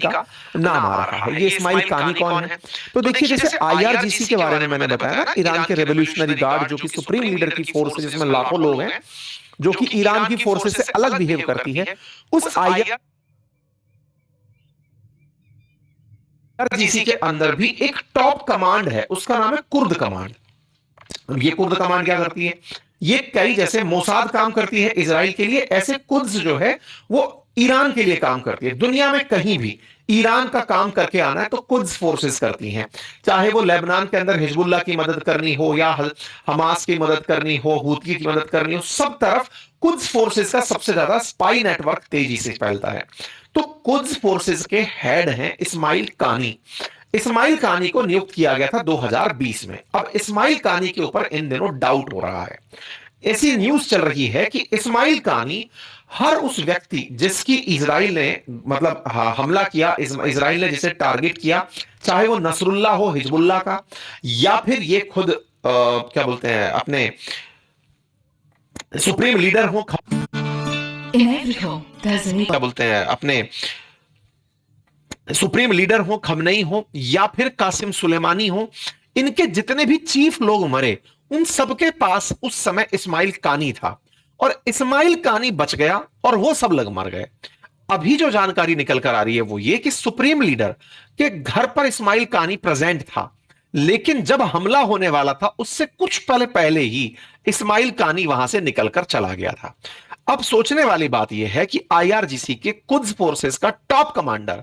का नाम आ रहा है। ये इस्माइल कानी कौन है? तो देखिए, जैसे आईआरजीसी के बारे में मैंने बताया ना, ईरान के रेवोल्यूशनरी गार्ड जो कि सुप्रीम लीडर की फोर्स है, जिसमें लाखों लोग हैं, जो कि ईरान की फोर्सेस से अलग बिहेव करती है, उस आईआरजीसी के अंदर भी एक टॉप कमांड है, उसका नाम है कुर्द कमांड। अब ये कुर्द कमांड क्या करती है? ये कई जैसे मोसाद काम करती है इजराइल के लिए, ऐसे कुर्द जो है वो ईरान के लिए काम करती है। दुनिया में कहीं भी ईरान का काम करके आना है तो कुद्स फोर्सेस करती हैं, चाहे वो लेबनान के अंदर हिजबुल्लाह की मदद करनी हो या हमास की मदद करनी हो, हूती की मदद करनी हो, सब तरफ कुद्स फोर्सेस का सबसे ज्यादा स्पाई नेटवर्क तेजी से फैलता है। तो कुद्स फोर्सेस के हेड हैं इस्माइल कानी। इस्माइल कानी को नियुक्त किया गया था 2020 में। अब इस्माइल कानी के ऊपर इन दिनों डाउट हो रहा है। ऐसी न्यूज चल रही है कि इस्माइल कानी हर उस व्यक्ति जिसकी इजराइल ने मतलब हमला किया, इजराइल ने जिसे टारगेट किया, चाहे वो नसरुल्लाह हो हिजबुल्लाह का, या फिर ये खुद क्या बोलते हैं अपने सुप्रीम लीडर हो, क्या बोलते हैं अपने सुप्रीम लीडर हो खमनई हो, या फिर कासिम सुलेमानी हो, इनके जितने भी चीफ लोग मरे, उन सबके पास उस समय इस्माइल कानी था, और इस्माइल कानी बच गया और वो सब लोग मर गए। अभी जो जानकारी निकल कर आ रही है वो ये कि सुप्रीम लीडर के घर पर इस्माइल कानी प्रेजेंट था, लेकिन जब हमला होने वाला था उससे कुछ पल पहले ही इस्माइल कानी वहां से निकलकर चला गया था। अब सोचने वाली बात यह है कि आईआरजीसी के कुद्स फोर्सेस का टॉप कमांडर,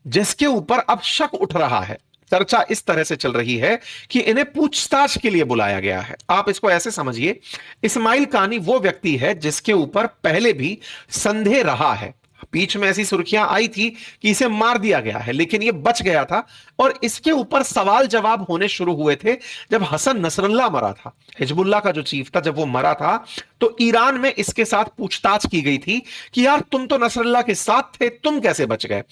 जिसके ऊपर अब शक उठ रहा है, चर्चा इस तरह से चल रही है कि इन्हें पूछताछ के लिए बुलाया गया है। आप इसको ऐसे समझिए, इस्माइल कानी वो व्यक्ति है जिसके ऊपर पहले भी संदेह रहा है। बीच में ऐसी सुर्खियां आई थी कि इसे मार दिया गया है, लेकिन ये बच गया था, और इसके ऊपर सवाल जवाब होने शुरू हुए थे जब हसन नसरल्लाह मरा था, हिजबुल्लाह का जो चीफ था, जब वो मरा था तो ईरान में इसके साथ पूछताछ की गई थी कि यार तुम तो नसरल्लाह के साथ थे, तुम कैसे बच गए।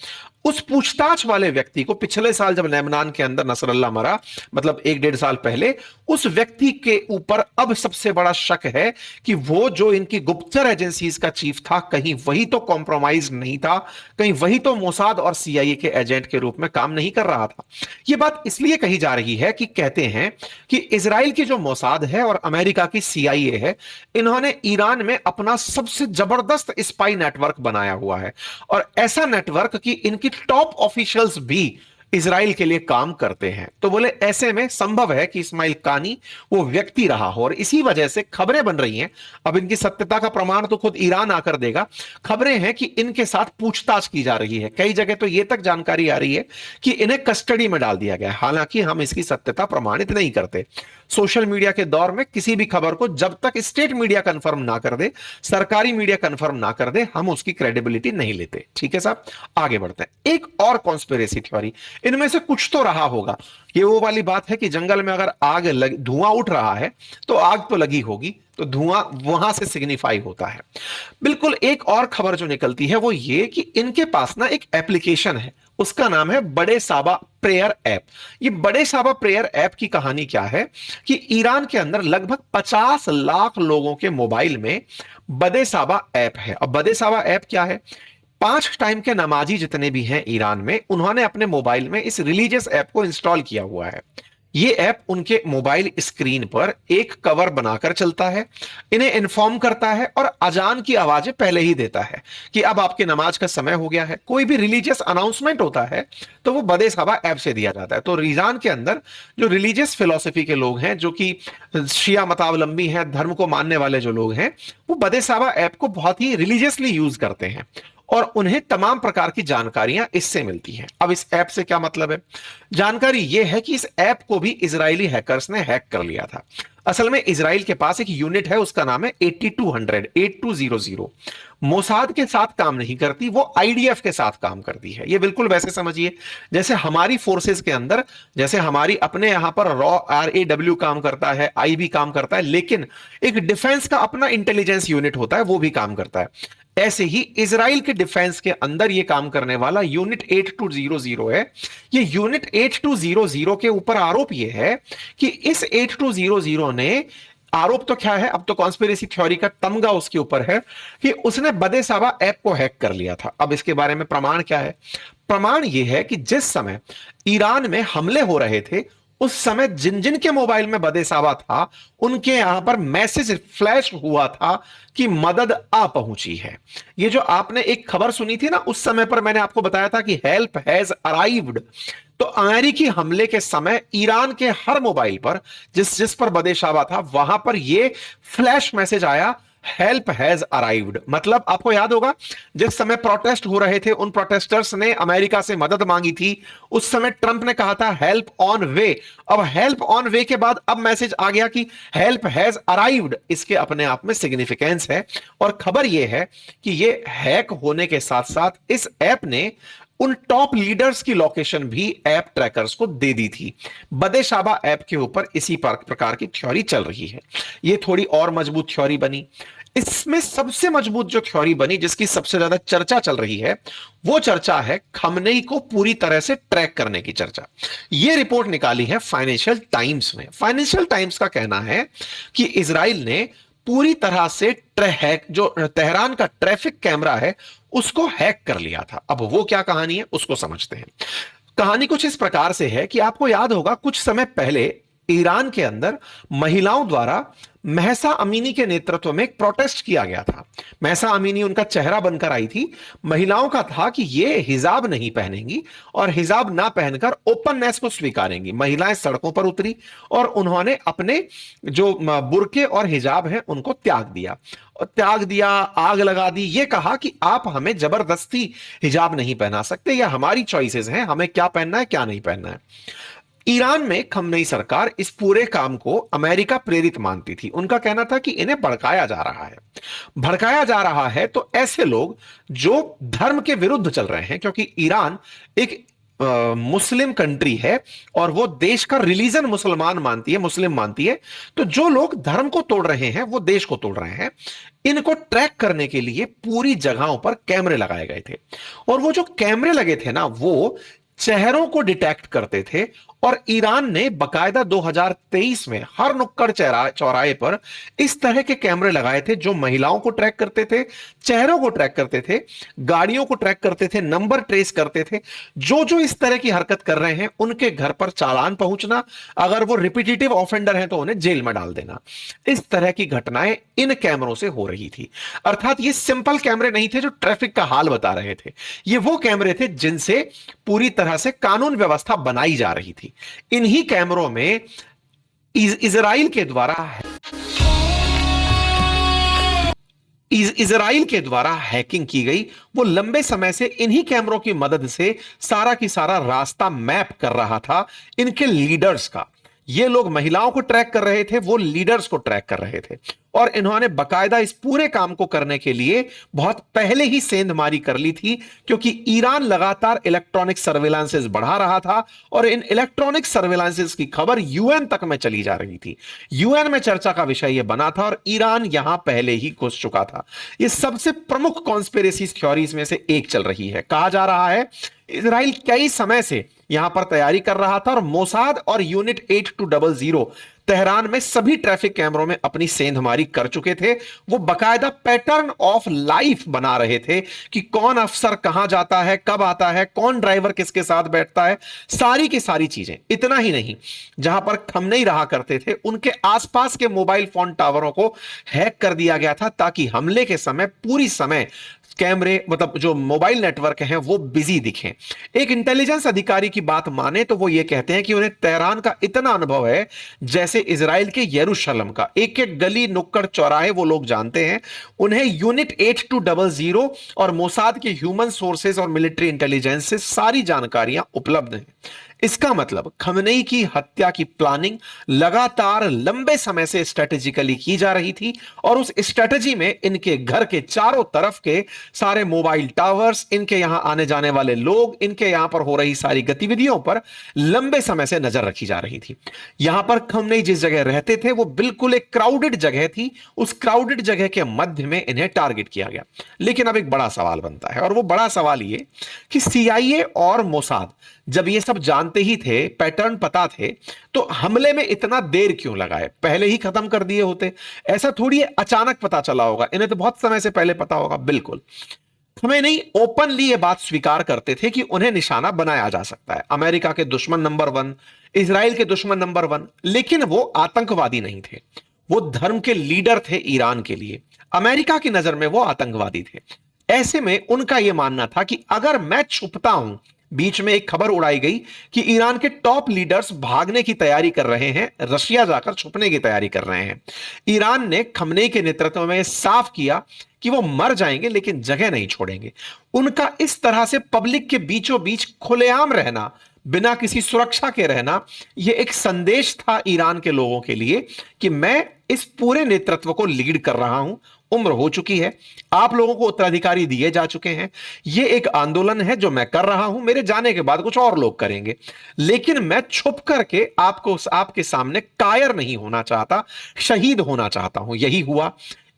उस पूछताछ वाले व्यक्ति को पिछले साल जब लेबनान के अंदर नसरल्लाह मरा, मतलब 1-1.5 साल पहले, उस व्यक्ति के ऊपर अब सबसे बड़ा शक है कि वो जो इनकी गुप्तचर एजेंसीज का चीफ था, कहीं वही तो कॉम्प्रोमाइज नहीं था, कहीं वही तो मोसाद और सीआईए के एजेंट के रूप में काम नहीं कर रहा था। यह बात इसलिए कही जा रही है कि कहते हैं कि इजराइल की जो मोसाद है और अमेरिका की सीआईए है, इन्होंने ईरान में अपना सबसे जबरदस्त स्पाई नेटवर्क बनाया हुआ है, और ऐसा नेटवर्क कि इनकी टॉप ऑफिशियल्स भी इजराइल के लिए काम करते हैं। तो बोले ऐसे में संभव है कि इस्माइल कानी वो व्यक्ति रहा हो, और इसी वजह से खबरें बन रही हैं। अब इनकी सत्यता का प्रमाण तो खुद ईरान आकर देगा। खबरें हैं कि इनके साथ पूछताछ की जा रही है, कई जगह तो ये तक जानकारी आ रही है कि इन्हें कस्टडी में डाल दिया गया। हालांकि हम इसकी सत्यता प्रमाणित नहीं करते। सोशल मीडिया के दौर में किसी भी खबर को जब तक स्टेट मीडिया कंफर्म ना कर दे, सरकारी मीडिया कंफर्म ना कर दे, हम उसकी क्रेडिबिलिटी नहीं लेते। ठीक है साहब, आगे बढ़ते हैं। एक और कॉन्स्पिरेसी थ्योरी, इनमें से कुछ तो रहा होगा। ये वो वाली बात है कि जंगल में अगर आग धुआं उठ रहा है तो आग तो लगी होगी, तो धुआं वहां से सिग्निफाई होता है। बिल्कुल एक और खबर जो निकलती है वो ये कि इनके पास ना एक एप्लीकेशन है, उसका नाम है बड़े साबा प्रेयर ऐप। ये बड़े साबा प्रेयर ऐप की कहानी क्या है कि ईरान के अंदर लगभग 50 लाख लोगों के मोबाइल में बड़े साबा ऐप है। अब बड़े साबा ऐप क्या है? 5 टाइम के नमाजी जितने भी हैं ईरान में, उन्होंने अपने मोबाइल में इस रिलीजियस ऐप को इंस्टॉल किया हुआ है। ये ऐप उनके मोबाइल स्क्रीन पर एक कवर बनाकर चलता है, इन्हें इन्फॉर्म करता है और अजान की आवाजें पहले ही देता है कि अब आपके नमाज का समय हो गया है। कोई भी रिलीजियस अनाउंसमेंट होता है तो वो बड़े साबा ऐप से दिया जाता है। तो ईरान के अंदर जो रिलीजियस फिलॉसफी के लोग हैं, जो कि शिया मतावलंबी हैं, धर्म को मानने वाले जो लोग हैं, वो बड़े साबा ऐप को बहुत ही रिलीजियसली यूज करते हैं, और उन्हें तमाम प्रकार की जानकारियां इससे मिलती हैं। अब इस ऐप से क्या मतलब है? जानकारी यह है कि इस ऐप को भी इजरायली हैकर्स ने हैक कर लिया था। असल में इजराइल के पास एक यूनिट है, उसका नाम है 8200 मोसाद के साथ काम नहीं करती, वो आईडीएफ के साथ काम करती है। ये बिल्कुल वैसे समझिए जैसे हमारी फोर्सेस के अंदर, जैसे हमारी अपने यहां पर रॉ RAW काम करता है, IB काम करता है, लेकिन एक डिफेंस का अपना इंटेलिजेंस यूनिट होता है, वो भी काम करता है। ऐसे ही इजराइल के डिफेंस के अंदर यह काम करने वाला यूनिट 8200 है। ये यूनिट 8200 के ऊपर आरोप यह है कि इस 8200 ने, आरोप तो क्या है, अब तो कॉन्स्पिरेसी थ्योरी का तमगा उसके ऊपर है कि उसने बड़े साबा ऐप को हैक कर लिया था। अब इसके बारे में प्रमाण क्या है? प्रमाण यह है कि जिस समय ईरान में हमले हो रहे थे, उस समय जिन जिन के मोबाइल में बदेसावा था, उनके यहां पर मैसेज फ्लैश हुआ था कि मदद आ पहुंची है। ये जो आपने एक खबर सुनी थी ना, उस समय पर मैंने आपको बताया था कि हेल्प हैज अराइव्ड। तो अमेरिकी हमले के समय ईरान के हर मोबाइल पर जिस जिस पर बदेशावा था, वहां पर यह फ्लैश मैसेज आया, हेल्प हैज अराइव्ड। मतलब आपको याद होगा, जिस समय प्रोटेस्ट हो रहे थे, उन प्रोटेस्टर्स ने अमेरिका से मदद मांगी थी। उस समय ट्रंप ने कहा था हेल्प ऑन वे। अब हेल्प ऑन वे के बाद अब मैसेज आ गया कि हेल्प हैज अराइव्ड। इसके अपने आप में सिग्निफिकेंस है। और खबर यह है कि यह हैक होने के साथ साथ इस ऐप ने उन टॉप लीडर्स की लोकेशन भी ऐप ट्रैकर्स को दे दी थी। बदेशाबा ऐप के ऊपर इसी प्रकार की थ्योरी चल रही है। यह थोड़ी और मजबूत थ्योरी बनी। इसमें सबसे मजबूत जो थ्योरी बनी, जिसकी सबसे ज्यादा चर्चा चल रही है, वो चर्चा है खमनेई को पूरी तरह से ट्रैक करने की चर्चा। यह रिपोर्ट निकाली है फाइनेंशियल टाइम्स में। फाइनेंशियल टाइम्स का कहना है कि इजराइल ने पूरी तरह से हैक जो तेहरान का ट्रैफिक कैमरा है, उसको हैक कर लिया था। अब वो क्या कहानी है, उसको समझते हैं। कहानी कुछ इस प्रकार से है कि आपको याद होगा, कुछ समय पहले ईरान के अंदर महिलाओं द्वारा महसा अमीनी के नेतृत्व में एक प्रोटेस्ट किया गया था। महसा अमीनी उनका चेहरा बनकर आई थी। महिलाओं का था कि ये हिजाब नहीं पहनेंगी और हिजाब ना पहनकर ओपननेस को स्वीकारेंगी। महिलाएं सड़कों पर उतरी और उन्होंने अपने जो बुर्के और हिजाब हैं उनको त्याग दिया, आग लगा दी। ये कहा कि आप हमें जबरदस्ती हिजाब नहीं पहना सकते, या हमारी चॉइसेस हैं, हमें क्या पहनना है क्या नहीं पहनना है। ईरान में खमनेई सरकार इस पूरे काम को अमेरिका प्रेरित मानती थी। उनका कहना था कि इन्हें भड़काया जा रहा है। भड़काया जा रहा है तो ऐसे लोग जो धर्म के विरुद्ध चल रहे हैं, क्योंकि ईरान एक मुस्लिम कंट्री है और वो देश का रिलीजन मुसलमान मानती है, मुस्लिम मानती है। तो जो लोग धर्म को तोड़ रहे हैं, वो देश को तोड़ रहे हैं। इनको ट्रैक करने के लिए पूरी जगहों पर कैमरे लगाए गए थे। और वो जो कैमरे लगे थे ना, वो चेहरों को डिटेक्ट करते थे। और ईरान ने बकायदा 2023 में हर नुक्कड़ चौराहे पर इस तरह के कैमरे लगाए थे, जो महिलाओं को ट्रैक करते थे, चेहरों को ट्रैक करते थे, गाड़ियों को ट्रैक करते थे, नंबर ट्रेस करते थे। जो जो इस तरह की हरकत कर रहे हैं, उनके घर पर चालान पहुंचना, अगर वो रिपीटेटिव ऑफेंडर हैं तो उन्हें जेल में डाल देना। इस तरह की घटनाएं इन कैमरों से हो रही थी। अर्थात ये सिंपल कैमरे नहीं थे जो ट्रैफिक का हाल बता रहे थे। ये वो कैमरे थे जिनसे पूरी तरह से कानून व्यवस्था बनाई जा रही थी। इन्हीं कैमरों में इजराइल के द्वारा इजराइल के द्वारा हैकिंग की गई। वो लंबे समय से इन्हीं कैमरों की मदद से सारा की सारा रास्ता मैप कर रहा था इनके लीडर्स का। ये लोग महिलाओं को ट्रैक कर रहे थे, वो लीडर्स को ट्रैक कर रहे थे। और इन्होंने बकायदा इस पूरे काम को करने के लिए बहुत पहले ही सेंधमारी कर ली थी, क्योंकि ईरान लगातार इलेक्ट्रॉनिक सर्वेलांसेस बढ़ा रहा था और इन इलेक्ट्रॉनिक सर्वेलांसेस की खबर यूएन तक में चली जा रही थी। यूएन में चर्चा का विषय यह बना था और ईरान यहां पहले ही घुस चुका था। यह सबसे प्रमुख कॉन्स्पिरेसी थ्योरीज में से एक चल रही है। कहा जा रहा है इजराइल कई समय से यहां पर तैयारी कर रहा था और मोसाद और यूनिट 8200 तेहरान में सभी ट्रैफिक कैमरों में अपनी सेंधमारी कर चुके थे। वो बकायदा पैटर्न ऑफ लाइफ बना रहे थे कि कौन अफसर कहां जाता है, कब आता है, कौन ड्राइवर किसके साथ बैठता है, सारी की सारी चीजें। इतना ही नहीं, जहां पर खमनेई रहा करते थे, उनके आसपास के मोबाइल फोन टावरों को हैक कर दिया गया था, ताकि हमले के समय पूरी समय कैमरे, मतलब जो मोबाइल नेटवर्क हैं, वो बिजी दिखें। एक इंटेलिजेंस अधिकारी की बात माने तो वो ये कहते हैं कि उन्हें तेहरान का इतना अनुभव है जैसे इजराइल के यरूशलेम का। एक एक गली नुक्कड़ चौराहे वो लोग जानते हैं। उन्हें यूनिट 8200 और मोसाद के ह्यूमन सोर्सेज और मिलिट्री इंटेलिजेंस से सारी जानकारियां उपलब्ध हैं। इसका मतलब खमनेई की हत्या की प्लानिंग लगातार लंबे समय से स्ट्रेटेजिकली की जा रही थी और उस स्ट्रेटेजी में इनके घर के चारों तरफ के सारे मोबाइल टावर्स, इनके यहां आने जाने वाले लोग, इनके यहां पर हो रही सारी गतिविधियों पर लंबे समय से नजर रखी जा रही थी। यहां पर खमनेई जिस जगह रहते थे वो बिल्कुल एक क्राउडेड जगह थी। उस क्राउडेड जगह के मध्य में इन्हें टारगेट किया गया। लेकिन अब एक बड़ा सवाल बनता है और वो बड़ा सवाल ये कि सीआईए और मोसाद जब ये सब जानते ही थे, पैटर्न पता थे, तो हमले में इतना देर क्यों लगाए? पहले ही खत्म कर दिए होते। ऐसा थोड़ी अचानक पता चला होगा, इन्हें तो बहुत समय से पहले पता होगा। बिल्कुल खमेनी ओपनली ये बात स्वीकार करते थे कि उन्हें निशाना बनाया जा सकता है, अमेरिका के दुश्मन नंबर वन, इसराइल के दुश्मन नंबर वन, लेकिन वो आतंकवादी नहीं थे। वो धर्म के लीडर थे ईरान के लिए। अमेरिका की नजर में वो आतंकवादी थे। ऐसे में उनका यह मानना था कि अगर मैं छुपता हूं, बीच में एक खबर उड़ाई गई कि ईरान के टॉप लीडर्स भागने की तैयारी कर रहे हैं, रशिया जाकर छुपने की तैयारी कर रहे हैं। ईरान ने खमनेई के नेतृत्व में साफ किया कि वो मर जाएंगे लेकिन जगह नहीं छोड़ेंगे। उनका इस तरह से पब्लिक के बीचों बीच खुलेआम रहना, बिना किसी सुरक्षा के रहना, यह एक संदेश था ईरान के लोगों के लिए कि मैं इस पूरे नेतृत्व को लीड कर रहा हूं। उम्र हो चुकी है, आप लोगों को उत्तराधिकारी दिए जा चुके हैं, यह एक आंदोलन है जो मैं कर रहा हूं, मेरे जाने के बाद कुछ और लोग करेंगे, लेकिन मैं छुप करके आपको आपके सामने कायर नहीं होना चाहता, शहीद होना चाहता हूं। यही हुआ।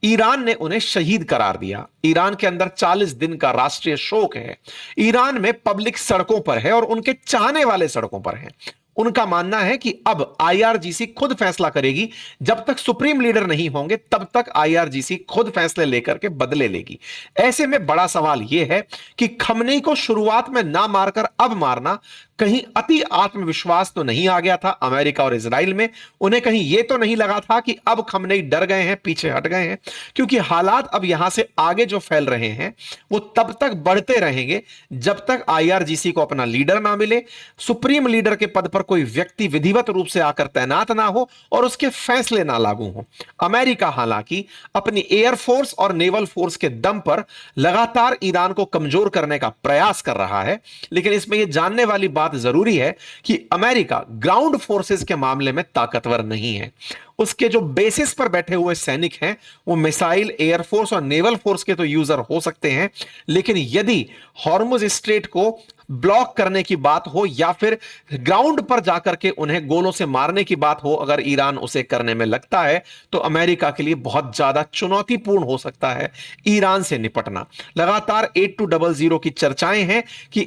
ईरान ने उन्हें शहीद करार दिया। ईरान के अंदर 40 दिन का राष्ट्रीय शोक है। ईरान में पब्लिक सड़कों पर है और उनके चाहने वाले सड़कों पर हैं। उनका मानना है कि अब आईआरजीसी खुद फैसला करेगी। जब तक सुप्रीम लीडर नहीं होंगे तब तक आईआरजीसी खुद फैसले लेकर के बदले लेगी। ऐसे में बड़ा सवाल यह है कि खमनेई को शुरुआत में ना मारकर अब मारना, कहीं अति आत्मविश्वास तो नहीं आ गया था अमेरिका और इजराइल में? उन्हें कहीं यह तो नहीं लगा था कि अब खमनेई डर गए हैं, पीछे हट गए हैं? क्योंकि हालात अब यहां से आगे जो फैल रहे हैं वो तब तक बढ़ते रहेंगे जब तक आईआरजीसी को अपना लीडर ना मिले, सुप्रीम लीडर के पद पर कोई व्यक्ति विधिवत रूप से आकर तैनात ना हो और उसके फैसले ना लागू हो। अमेरिका हालांकि अपनी एयरफोर्स और नेवल फोर्स के दम पर लगातार ईरान को कमजोर करने का प्रयास कर रहा है, लेकिन इसमें यह जानने वाली बात जरूरी है कि अमेरिका ग्राउंड फोर्सेस के मामले में ताकतवर नहीं है। उसके जो बेसिस पर बैठे हुए सैनिक हैं वो मिसाइल, एयरफोर्स और नेवल फोर्स के तो यूजर हो सकते हैं, लेकिन यदि हॉर्मुज स्ट्रेट को ब्लॉक करने की बात हो या फिर ग्राउंड पर जाकर के उन्हें गोलों से मारने की बात हो, अगर ईरान उसे करने में लगता है तो अमेरिका के लिए बहुत ज्यादा चुनौतीपूर्ण हो सकता है ईरान से निपटना। लगातार 8200 की चर्चाएं हैं कि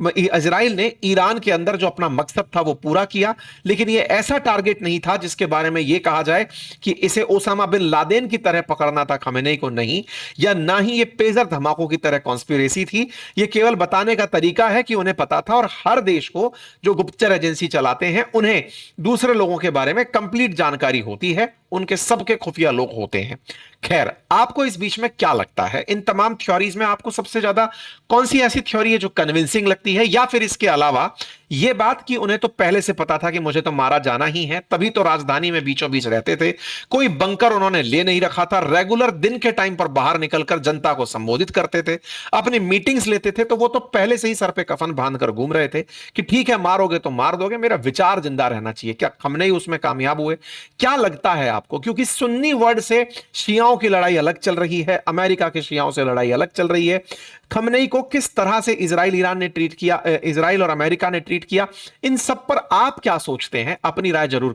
इजराइल ने ईरान के अंदर जो अपना मकसद था वो पूरा किया, लेकिन यह ऐसा टारगेट नहीं था जिसके बारे में यह कहा जाए कि इसे ओसामा बिन लादेन की तरह पकड़ना था खमेनेई को, नहीं, या ना ही यह पेजर धमाकों की तरह कॉन्स्पिरेसी थी। यह केवल बताने का तरीका है कि उन्हें पता था, और हर देश को जो गुप्तचर एजेंसी चलाते हैं उन्हें दूसरे लोगों के बारे में कंप्लीट जानकारी होती है, उनके सबके खुफिया लोग होते हैं। खैर, आपको इस बीच में क्या लगता है? इन तमाम थ्योरीज में आपको सबसे ज्यादा कौन सी ऐसी थ्योरी है जो कन्विंसिंग लगती है, या फिर इसके अलावा यह बात कि उन्हें तो पहले से पता था कि मुझे तो मारा जाना ही है, तभी तो राजधानी में बीचों बीच रहते थे, कोई बंकर उन्होंने ले नहीं रखा था, रेगुलर दिन के टाइम पर बाहर निकलकर जनता को संबोधित करते थे, अपनी मीटिंग्स लेते थे, तो वो तो पहले से ही सर पे कफन बांधकर घूम रहे थे कि ठीक है, मारोगे तो मार दोगे, मेरा विचार जिंदा रहना चाहिए। क्या खमनेई उसमें कामयाब हुए? क्या लगता है आपको? क्योंकि सुन्नी वर्ड से शियाओं की लड़ाई अलग चल रही है, अमेरिका के शियाओं से लड़ाई अलग चल रही है। खमनेई को किस तरह से ईरान ने ट्रीट किया, इजराइल और अमेरिका ने ट्रीट किया, इन सब पर आप क्या सोचते हैं? अपनी राय जरूर कमेंट